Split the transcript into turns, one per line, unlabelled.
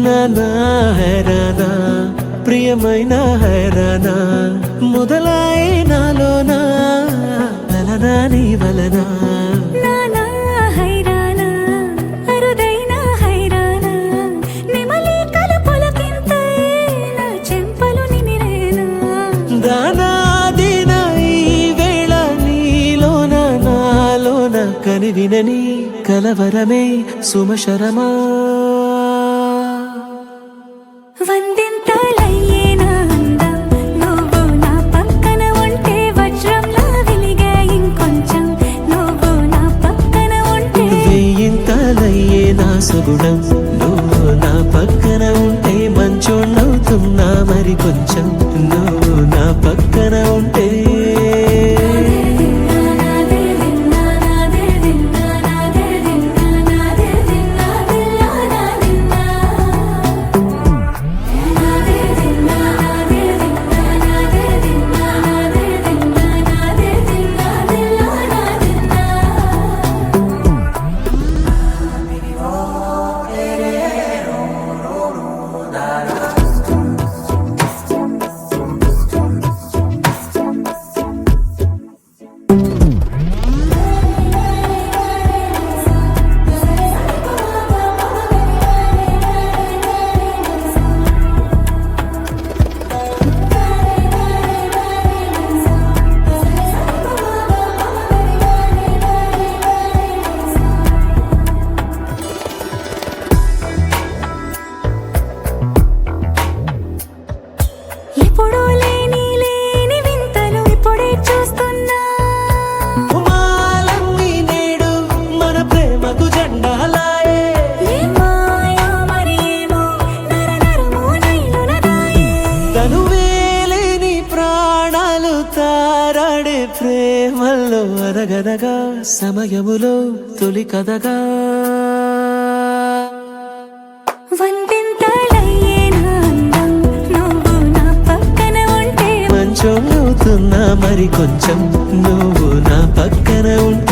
నానా హైరానా ప్రియమైన హైరానా మొదలై నాలోనా వలనా నీ వలనా
నానా హైరానా అరుదైన హైరానా నిమలి కలుపులకింతై నా చెంపలు నిమిరేనా
దానాదిన ఈ వేళ నీలోన నాలోన కనివినని కలవరమే సుమశరమా
వందింతలయ్యేనా అందం నువ్వు నా పక్కన ఉంటే వజ్రంలా వెలిగే ఇంకొంచెం నువ్వు నా పక్కన ఉంటే
వెయ్యింతలయ్యే నా సుగుణం నువ్వు నా పక్కన ఉంటే మంచోణ్ణవుతున్నా మరి కొంచెం నువ్వు నా పక్కన ఉంటే
ఎప్పుడూ లేని లేని వింతలు ఇప్పుడే చూస్తున్నా
ఉమాలన్నీ నేడు మన ప్రేమకు జెండాలాయే
ఏ మాయో మరి ఏమో నరనరమో నైలున దాయే
తనువేలేని ప్రాణాలు తారాడే ప్రేమల్లో అరగనగా సమయములో తొలి కథగా
వందింతలయ్యేనా అందం నువ్వు నా పక్కన ఉంటే
మంచోళ్ళవుతున్నా మరి కొంచెం నువ్వు నా పక్కన ఉంటే